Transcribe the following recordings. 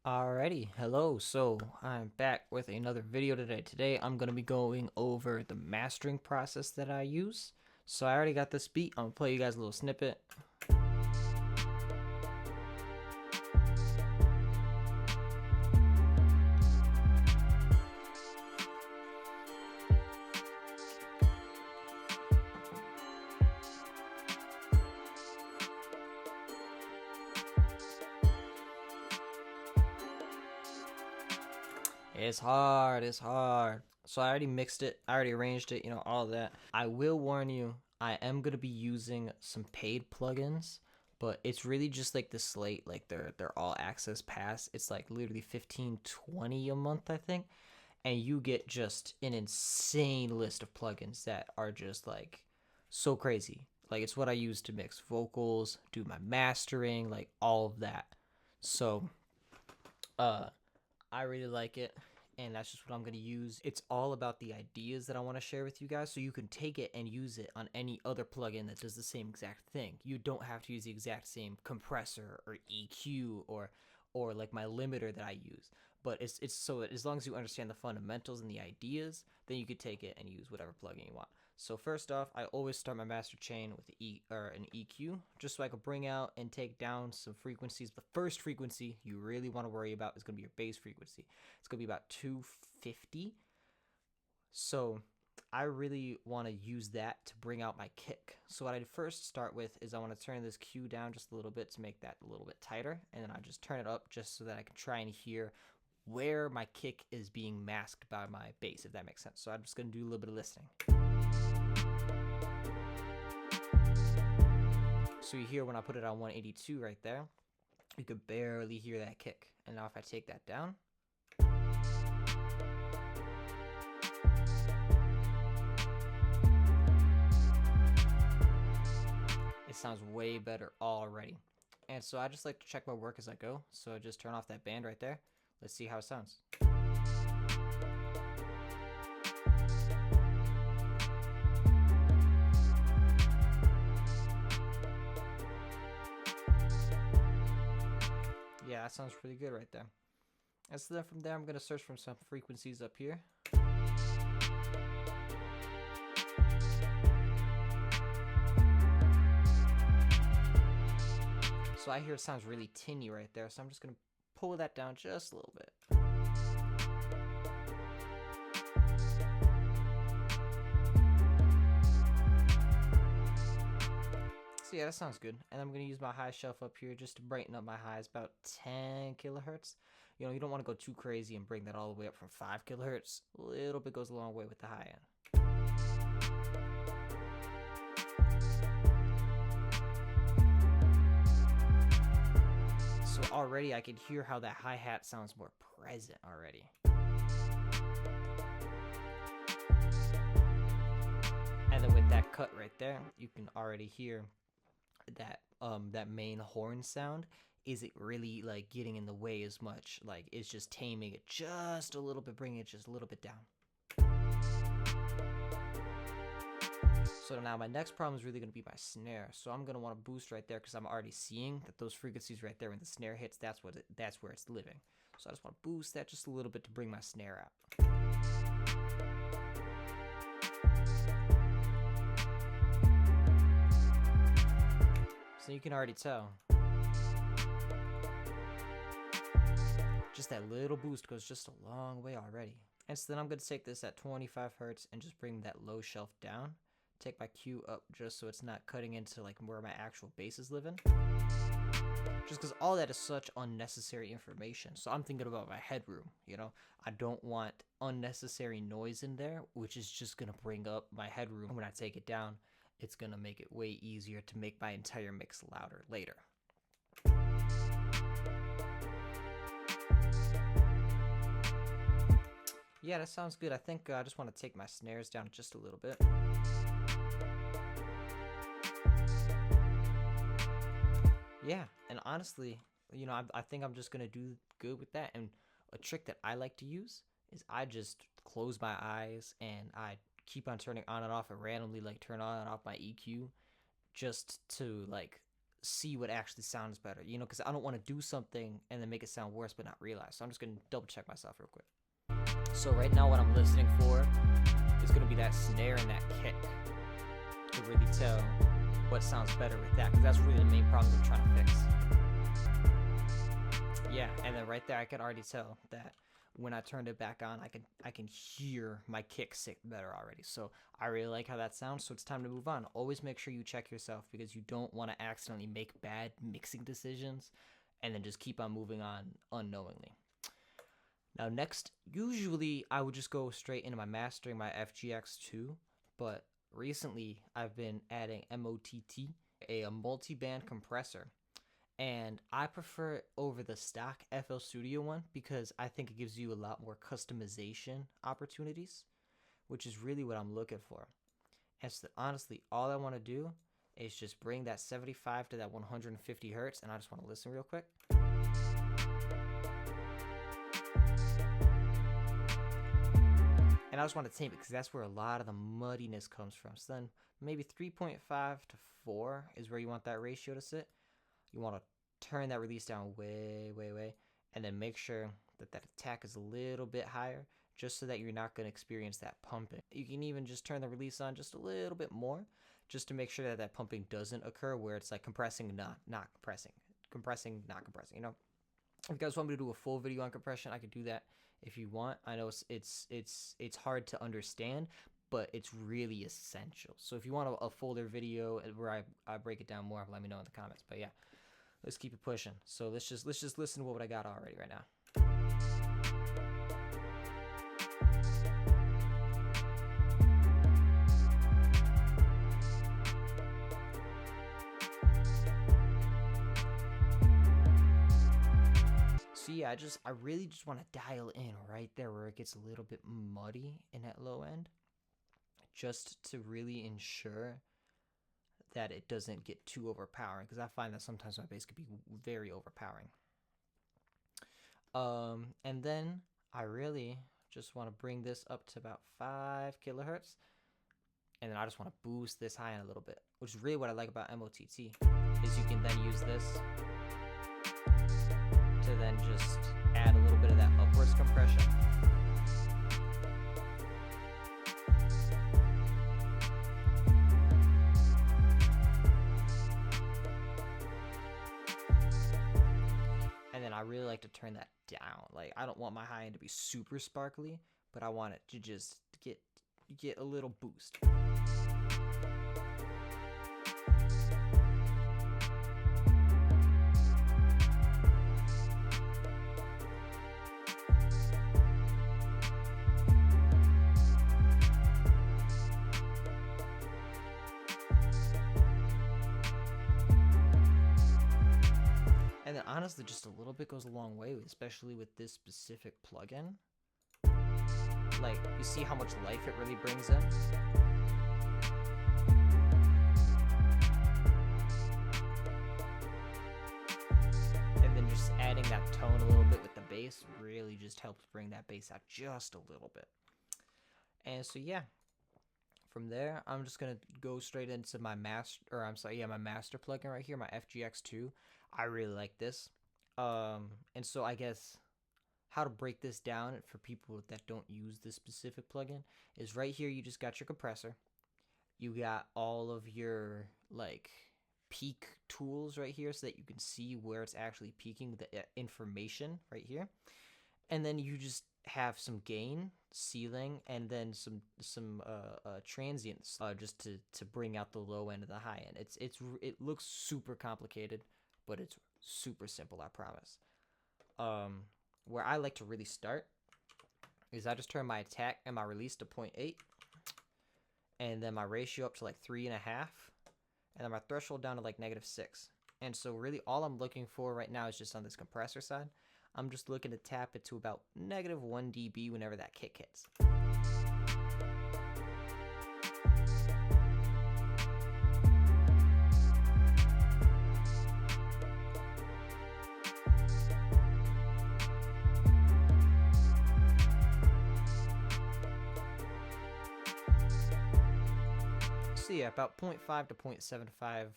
Alrighty, hello. So I'm back with another video today. Today I'm gonna be going over the mastering process that I use. So I already got this beat. I'm gonna play you guys a little snippet. It's hard. So I already mixed it, I already arranged it, all of that. I will warn you, I am gonna be using some paid plugins, but it's really just like the Slate, like they're all access pass. It's like literally 15-20 a month, I think. And you get just an insane list of plugins that are just like so crazy. Like it's what I use to mix vocals, do my mastering, like all of that. So I really like it, and that's just what I'm going to use. It's all about the ideas that I want to share with you guys, so you can take it and use it on any other plugin that does the same exact thing. You don't have to use the exact same compressor or EQ or like my limiter that I use. But it's so as long as you understand the fundamentals and the ideas, then you could take it and use whatever plugin you want. So first off, I always start my master chain with an EQ, just so I can bring out and take down some frequencies. The first frequency you really want to worry about is going to be your bass frequency. It's going to be about 250. So I really want to use that to bring out my kick. So what I first start with is I want to turn this Q down just a little bit to make that a little bit tighter, and then I just turn it up just so that I can try and hear where my kick is being masked by my bass, if that makes sense. So I'm just going to do a little bit of listening. So you hear when I put it on 182 right there, you could barely hear that kick. And now if I take that down, it sounds way better already. And so I just like to check my work as I go. So I just turn off that band right there. Let's see how it sounds. Yeah, that sounds pretty good right there. And so then from there, I'm going to search for some frequencies up here. So I hear it sounds really tinny right there, so I'm just going to pull that down just a little bit. So yeah, that sounds good. And I'm going to use my high shelf up here just to brighten up my highs, about 10 kilohertz. You don't want to go too crazy and bring that all the way up from 5 kilohertz. A little bit goes a long way with the high end. So already I can hear how that hi-hat sounds more present already. And then with that cut right there, you can already hear that that main horn sound isn't really like getting in the way as much. Like it's just taming it just a little bit, bringing it just a little bit down. So now my next problem is really going to be my snare. So I'm going to want to boost right there because I'm already seeing that those frequencies right there when the snare hits, that's where it's living. So I just want to boost that just a little bit to bring my snare out. So you can already tell. Just that little boost goes just a long way already. And so then I'm going to take this at 25 hertz and just bring that low shelf down. Take my Q up just so it's not cutting into like where my actual bass is living. Just because all that is such unnecessary information. So I'm thinking about my headroom, I don't want unnecessary noise in there, which is just going to bring up my headroom. When I take it down, it's going to make it way easier to make my entire mix louder later. Yeah, that sounds good. I think I just want to take my snares down just a little bit. Yeah, and honestly, I think I'm just going to do good with that. And a trick that I like to use is I just close my eyes and I keep on turning on and off and randomly like turn on and off my EQ just to like see what actually sounds better, you know, because I don't want to do something and then make it sound worse but not realize. So I'm just going to double check myself real quick. So right now what I'm listening for is going to be that snare and that kick to really tell what sounds better with that, because that's really the main problem I'm trying to fix. Yeah, and then right there I could already tell that when I turned it back on, I can hear my kick sit better already. So I really like how that sounds, so it's time to move on. Always make sure you check yourself, because you don't want to accidentally make bad mixing decisions and then just keep on moving on unknowingly. Now next, usually I would just go straight into my mastering, my FGX2, but recently I've been adding MOTT, a multiband compressor. And I prefer it over the stock FL21 because I think it gives you a lot more customization opportunities, which is really what I'm looking for. And so honestly, all I want to do is just bring that 75 to that 150 hertz, and I just want to listen real quick. And I just want to tame it because that's where a lot of the muddiness comes from. So then maybe 3.5 to 4 is where you want that ratio to sit. You want to turn that release down way, and then make sure that that attack is a little bit higher, just so that you're not going to experience that pumping. You can even just turn the release on just a little bit more, just to make sure that that pumping doesn't occur, where it's like compressing, not compressing, compressing, not compressing, you know? If you guys want me to do a full video on compression, I could do that if you want. I know it's hard to understand, but it's really essential. So if you want a fuller video where I break it down more, let me know in the comments. But yeah, let's keep it pushing. So let's just listen to what I got already right now. So yeah, I really just want to dial in right there where it gets a little bit muddy in that low end, just to really ensure that it doesn't get too overpowering, because I find that sometimes my bass could be very overpowering. And then I really just want to bring this up to about 5 kilohertz, and then I just want to boost this high end a little bit, which is really what I like about MOTT, is you can then use this to then just add a little bit of that upwards compression. And then I really like to turn that down. Like, I don't want my high end to be super sparkly, but I want it to just get a little boost. And then honestly, just a little bit goes a long way, especially with this specific plugin. Like, you see how much life it really brings in? And then just adding that tone a little bit with the bass really just helps bring that bass out just a little bit. And so yeah, from there, I'm just gonna go straight into my my master plugin right here, my FGX2. I really like this. And so I guess how to break this down for people that don't use this specific plugin is right here. You just got your compressor. You got all of your like peak tools right here so that you can see where it's actually peaking the information right here. And then you just have some gain, ceiling, and then some transients just to bring out the low end of the high end. It looks super complicated, but it's super simple, I promise. Where I like to really start is I just turn my attack and my release to 0.8, and then my ratio up to like 3.5, and then my threshold down to like -6. And so really all I'm looking for right now is just on this compressor side. I'm just looking to tap it to about -1 dB whenever that kick hits. So yeah, about 0.5 to 0.75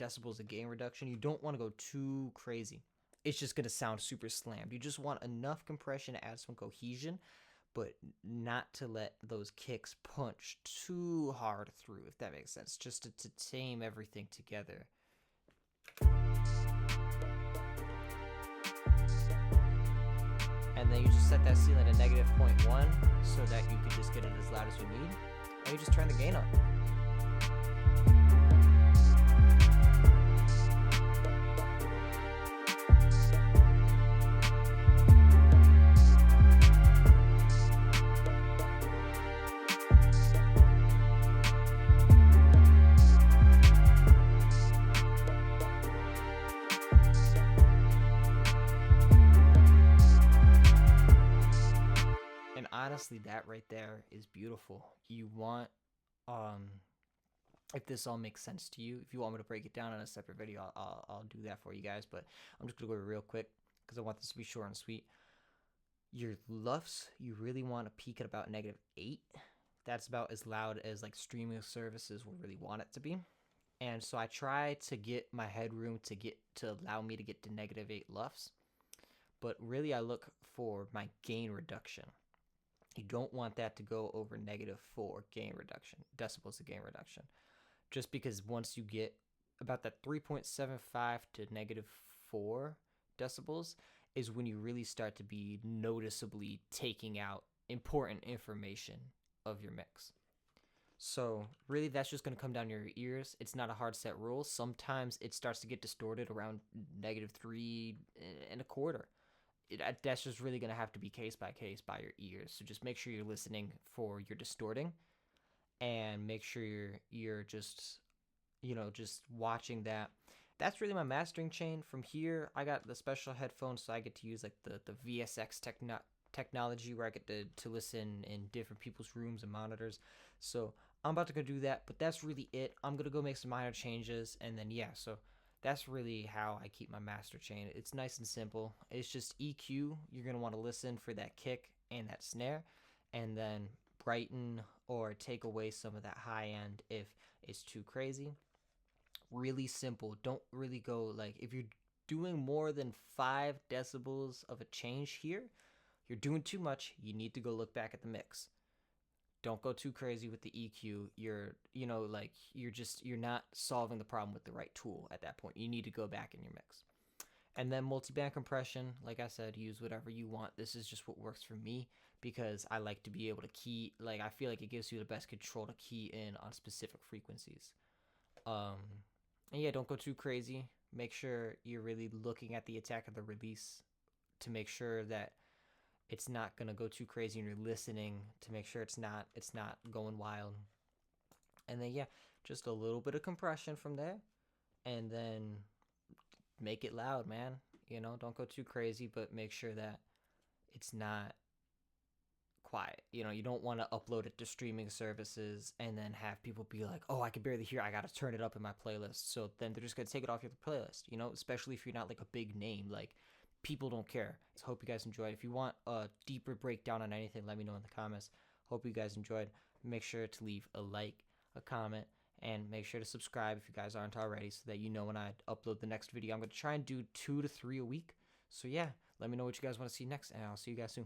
decibels of gain reduction, you don't want to go too crazy. It's just going to sound super slammed. You just want enough compression to add some cohesion, but not to let those kicks punch too hard through, if that makes sense. Just to tame everything together. And then you just set that ceiling to -0.1 so that you can just get it as loud as you need. And you just turn the gain up. And honestly, that right there is beautiful. You want, if this all makes sense to you, if you want me to break it down in a separate video, I'll do that for you guys. But I'm just gonna go real quick because I want this to be short and sweet. Your LUFS, you really want to peak at about -8. That's about as loud as like streaming services will really want it to be. And so I try to get my headroom to allow me to get to -8 LUFS. But really I look for my gain reduction. You don't want that to go over -4 gain reduction, decibels of gain reduction. Just because once you get about that 3.75 to -4 decibels is when you really start to be noticeably taking out important information of your mix. So really that's just going to come down to your ears. It's not a hard set rule. Sometimes it starts to get distorted around -3.25. That's just really going to have to be case by case by your ears. So just make sure you're listening for your distorting, and make sure you're just, just watching that. That's really my mastering chain. From here, I got the special headphones, so I get to use like the VSX technology where I get to listen in different people's rooms and monitors. So I'm about to go do that, but that's really it. I'm going to go make some minor changes, and then yeah, so that's really how I keep my master chain. It's nice and simple. It's just EQ. You're going to want to listen for that kick and that snare, and then brighten or take away some of that high end if it's too crazy. Really simple. Don't really go like, if you're doing more than 5 decibels of a change here, you're doing too much. You need to go look back at the mix. Don't go too crazy with the EQ. You're not solving the problem with the right tool at that point. You need to go back in your mix. And then multiband compression, like I said, use whatever you want. This is just what works for me because I like to be able to key, like I feel like it gives you the best control to key in on specific frequencies. And yeah, don't go too crazy. Make sure you're really looking at the attack of the release to make sure that it's not gonna go too crazy, and you're listening to make sure it's not going wild. And then yeah, just a little bit of compression from there, and then make it loud, man. Don't go too crazy, but make sure that it's not quiet. You don't want to upload it to streaming services and then have people be like, oh, I can barely hear, I gotta turn it up in my playlist. So then they're just gonna take it off your playlist, especially if you're not like a big name. Like, people don't care. So hope you guys enjoyed. If you want a deeper breakdown on anything, let me know in the comments. Hope you guys enjoyed. Make sure to leave a like, a comment, and make sure to subscribe if you guys aren't already, so that you know when I upload the next video. I'm going to try and do 2 to 3 a week. So yeah, let me know what you guys want to see next, and I'll see you guys soon.